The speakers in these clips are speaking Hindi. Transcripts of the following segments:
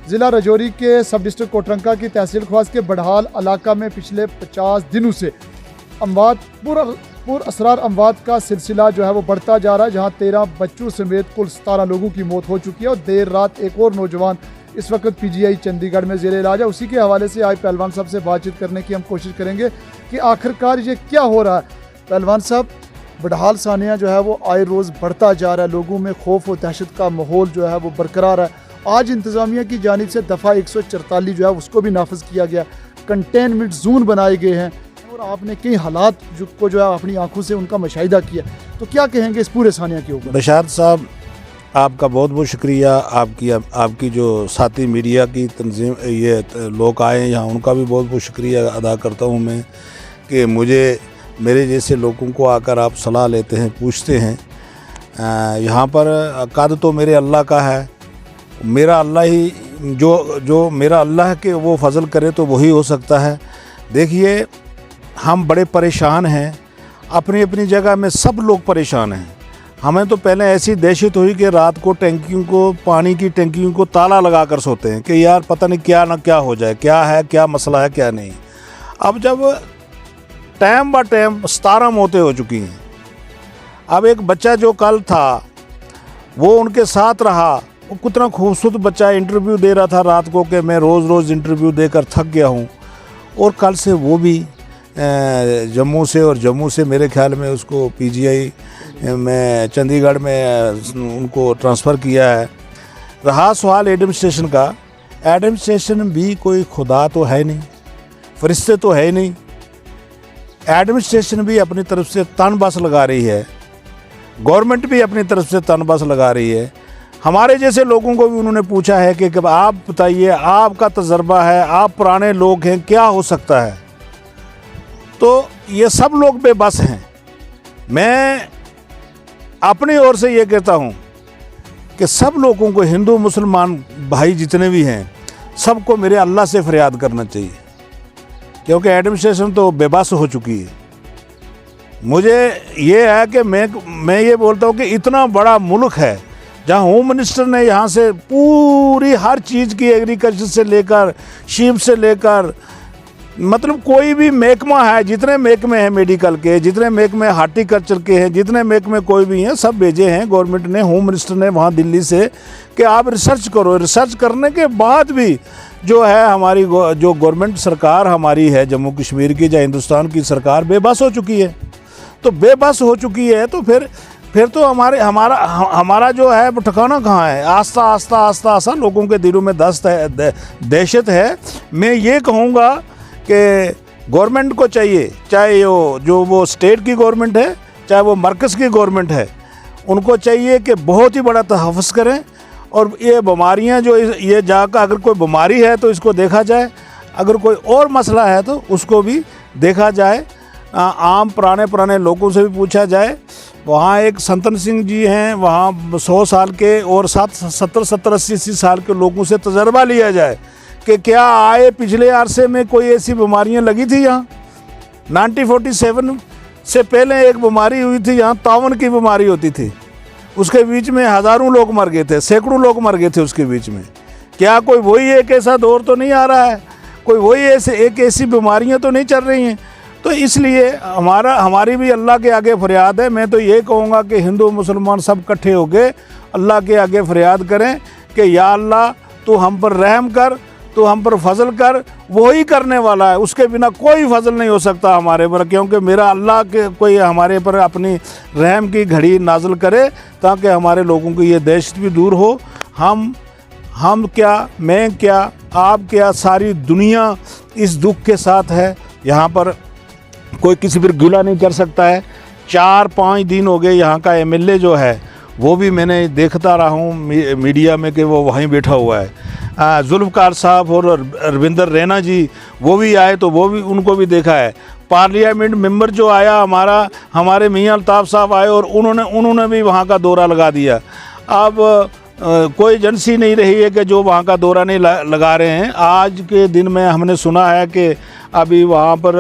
ज़िला राजौरी के सब डिस्ट्रिक्ट कोटरंका की तहसील ख्वास के बड़हाल इलाका में पिछले 50 दिनों से अमवात पुर असरार अमवात का सिलसिला जो है वो बढ़ता जा रहा है, जहां 13 बच्चों समेत कुल 17 लोगों की मौत हो चुकी है और देर रात एक और नौजवान इस वक्त पीजीआई चंडीगढ़ में ज़ेरे इलाज है। उसी के हवाले से आज पहलवान साहब से बातचीत करने की हम कोशिश करेंगे कि आखिरकार ये क्या हो रहा है। पहलवान साहब, बड़हाल सानिया जो है वो आए रोज़ बढ़ता जा रहा है, लोगों में खौफ और दहशत का माहौल जो है वो बरकरार है। आज इंतज़ामिया की जानिब से दफ़ा 144 जो है उसको भी नाफिज किया गया, कंटेनमेंट जोन बनाए गए हैं और आपने कई हालात को जो है अपनी आंखों से उनका मुशाहिदा किया, तो क्या कहेंगे इस पूरे सानिया के ऊपर? बशारत साहब, आपका बहुत बहुत शुक्रिया। आपकी जो साथी मीडिया की तंजीम ये लोग आए हैं यहाँ, उनका भी बहुत बहुत शुक्रिया अदा करता हूँ मैं कि मुझे मेरे जैसे लोगों को आकर आप सलाह लेते हैं, पूछते हैं। यहाँ पर कद तो मेरे अल्लाह का है, मेरा अल्लाह ही जो मेरा अल्लाह के वो फजल करे तो वही हो सकता है। देखिए, हम बड़े परेशान हैं, अपनी अपनी जगह में सब लोग परेशान हैं। हमें तो पहले ऐसी दहशत हुई कि रात को टैंकियों को, पानी की टैंकियों को ताला लगा कर सोते हैं कि यार पता नहीं क्या ना क्या हो जाए, क्या है, क्या मसला है, क्या नहीं। अब जब टाइम ब टाइम 17 मौतें हो चुकी हैं। अब एक बच्चा जो कल था वो उनके साथ रहा, वो कितना खूबसूरत बच्चा इंटरव्यू दे रहा था रात को कि मैं रोज़ रोज़ इंटरव्यू देकर थक गया हूँ, और कल से वो भी जम्मू से मेरे ख्याल में उसको पीजीआई में चंडीगढ़ में उनको ट्रांसफ़र किया है। रहा सवाल एडमिनिस्ट्रेशन का, एडमिनिस्ट्रेशन भी कोई खुदा तो है नहीं, फरिश्ते तो है नहीं। एडमिनिस्ट्रेशन भी अपनी तरफ से तन बस लगा रही है, गवर्नमेंट भी अपनी तरफ से तन बस लगा रही है। हमारे जैसे लोगों को भी उन्होंने पूछा है कि आप बताइए, आपका तजर्बा है, आप पुराने लोग हैं, क्या हो सकता है? तो ये सब लोग बेबस हैं। मैं अपनी ओर से ये कहता हूँ कि सब लोगों को, हिंदू मुसलमान भाई जितने भी हैं, सबको मेरे अल्लाह से फरियाद करना चाहिए, क्योंकि एडमिनिस्ट्रेशन तो बेबस हो चुकी है। मुझे ये है कि मैं ये बोलता हूँ कि इतना बड़ा मुल्क है जहाँ होम मिनिस्टर ने यहाँ से पूरी हर चीज़ की, एग्रीकल्चर से लेकर शीप से लेकर, मतलब कोई भी महकमा है, जितने महकमे हैं मेडिकल के, जितने महकमे हार्टिकल्चर के हैं, जितने महकमे कोई भी हैं, सब भेजे हैं गवर्नमेंट ने, होम मिनिस्टर ने वहाँ दिल्ली से कि आप रिसर्च करो। रिसर्च करने के बाद भी जो है हमारी जो गवर्नमेंट सरकार हमारी है जम्मू कश्मीर की या हिंदुस्तान की सरकार बेबस हो चुकी है। तो बेबस हो चुकी है तो फिर तो हमारा जो है वो ठिकाना कहाँ है? आस्ता लोगों के दिलों में दहशत है। मैं ये कहूँगा कि गवर्नमेंट को चाहिए, चाहे वो स्टेट की गवर्नमेंट है, चाहे वो मरकज़ की गवर्नमेंट है, उनको चाहिए कि बहुत ही बड़ा तहफ़्फ़ुज़ करें। और ये बीमारियां जो ये जाकर, अगर कोई बीमारी है तो इसको देखा जाए, अगर कोई और मसला है तो उसको भी देखा जाए। आम पुराने लोगों से भी पूछा जाए। वहाँ एक संतन सिंह जी हैं, वहाँ 100 साल के और 70-80 साल के लोगों से तजर्बा लिया जाए कि क्या आए पिछले अरसे में कोई ऐसी बीमारियां लगी थी यहाँ। 1947 से पहले एक बीमारी हुई थी यहाँ, तावन की बीमारी होती थी, उसके बीच में हज़ारों लोग मर गए थे, सैकड़ों लोग मर गए थे उसके बीच में। क्या कोई वही एक ऐसा दौर तो नहीं आ रहा है? कोई वही ऐसी बीमारियां तो नहीं चल रही हैं? तो इसलिए हमारी भी अल्लाह के आगे फरियाद है। मैं तो ये कहूँगा कि हिंदू मुसलमान सब इकट्ठे होकर अल्लाह के आगे फरियाद करें कि या अल्लाह, तू हम पर रहम कर, तो हम पर फजल कर। वही करने वाला है, उसके बिना कोई फजल नहीं हो सकता हमारे पर, क्योंकि मेरा अल्लाह के कोई हमारे पर अपनी रहम की घड़ी नाज़िल करे ताकि हमारे लोगों की ये दहशत भी दूर हो। हम क्या, मैं क्या, आप क्या, सारी दुनिया इस दुख के साथ है। यहाँ पर कोई किसी पर गिला नहीं कर सकता है। 4-5 दिन हो गए यहाँ का एमएलए जो है वो भी मैंने देखता रहा हूँ मीडिया में कि वो वहीं बैठा हुआ है। जुल्फ़कार साहब और रविंदर रैना जी वो भी आए तो वो भी, उनको भी देखा है। पार्लियामेंट मेंबर जो आया हमारे मियां अल्ताफ़ साहब आए और उन्होंने भी वहाँ का दौरा लगा दिया। अब कोई एजेंसी नहीं रही है कि जो वहाँ का दौरा नहीं लगा रहे हैं। आज के दिन में हमने सुना है कि अभी वहाँ पर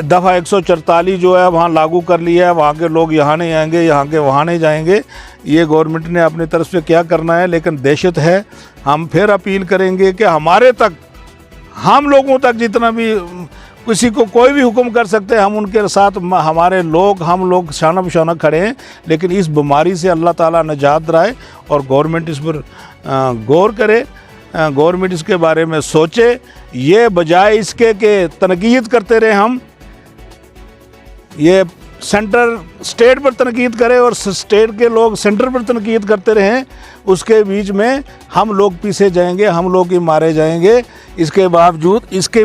दफ़ा 144 जो है वहाँ लागू कर लिया है, वहाँ के लोग यहाँ नहीं आएंगे, यहाँ के वहाँ नहीं जाएंगे। ये गवर्नमेंट ने अपनी तरफ से क्या करना है, लेकिन दहशत है। हम फिर अपील करेंगे कि हमारे तक, हम लोगों तक जितना भी किसी को कोई भी हुक्म कर सकते हैं, हम उनके साथ हमारे लोग, हम लोग शाना बशाना खड़े हैं। लेकिन इस बीमारी से अल्लाह ताला निजात दिलाए और गवर्नमेंट इस पर गौर करे, गवर्नमेंट इसके बारे में सोचे। ये बजाय इसके कि तनकीद करते रहे हम, ये सेंटर स्टेट पर तनकीद करे और स्टेट के लोग सेंटर पर तनकीद करते रहें, उसके बीच में हम लोग पीछे जाएंगे, हम लोग ही मारे जाएंगे। इसके बावजूद इसकी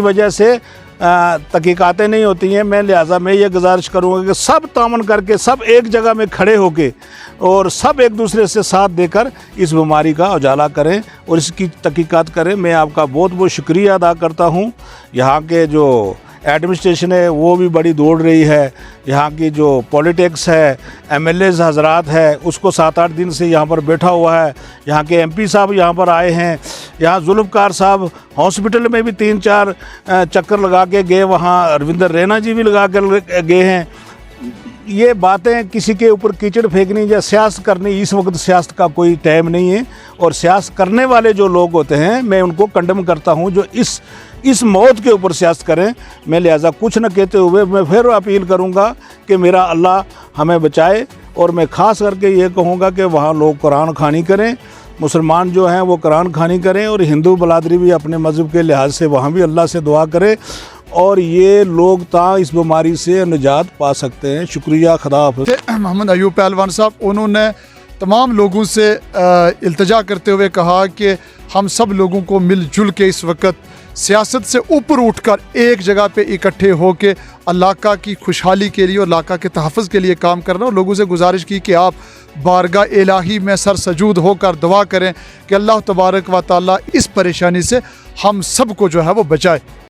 वजह से तहकीकातें नहीं होती हैं। मैं लिहाजा मैं ये गुजारिश करूँगा कि सब तामन करके, सब एक जगह में खड़े होके और सब एक दूसरे से साथ देकर इस बीमारी का उजाला करें और इसकी तहकीकात करें। मैं आपका बहुत बहुत शुक्रिया अदा करता हूँ। यहाँ के जो एडमिनिस्ट्रेशन है वो भी बड़ी दौड़ रही है, यहाँ की जो पॉलिटिक्स है, एमएलएज हजरात है, उसको 7-8 दिन से यहाँ पर बैठा हुआ है। यहाँ के एमपी साहब यहाँ पर आए हैं, यहाँ जुल्फ़कार साहब हॉस्पिटल में भी 3-4 चक्कर लगा के गए, वहाँ रविंदर रैना जी भी लगा कर गए हैं। ये बातें किसी के ऊपर कीचड़ फेंकनी या सियासत करनी, इस वक्त सियासत का कोई टाइम नहीं है। और सियासत करने वाले जो लोग होते हैं, मैं उनको कंडेम करता हूं, जो इस मौत के ऊपर सियासत करें। मैं लिहाजा कुछ न कहते हुए मैं फिर अपील करूंगा कि मेरा अल्लाह हमें बचाए। और मैं ख़ास करके ये कहूँगा कि वहाँ लोग कुरान खानी करें, मुसलमान जो हैं वो कुरान खानी करें, और हिंदू बलादरी भी अपने मज़हब के लिहाज से वहाँ भी अल्लाह से दुआ करें और ये लोग इस बीमारी से निजात पा सकते हैं। शुक्रिया, खुदा हाफ़िज़। मोहम्मद अयूब पहलवान साहब, उन्होंने तमाम लोगों से इल्तिजा करते हुए कहा कि हम सब लोगों को मिलजुल के इस वक्त सियासत से ऊपर उठकर एक जगह पे इकट्ठे होके इलाका की खुशहाली के लिए और इलाका के तहफ़्फ़ुज़ के लिए काम करना। और लोगों से गुजारिश की कि आप बारगाह इलाही में सर सजूद होकर दुआ करें कि अल्लाह तबारक व तआला इस परेशानी से हम सब को जो है वो बचाए।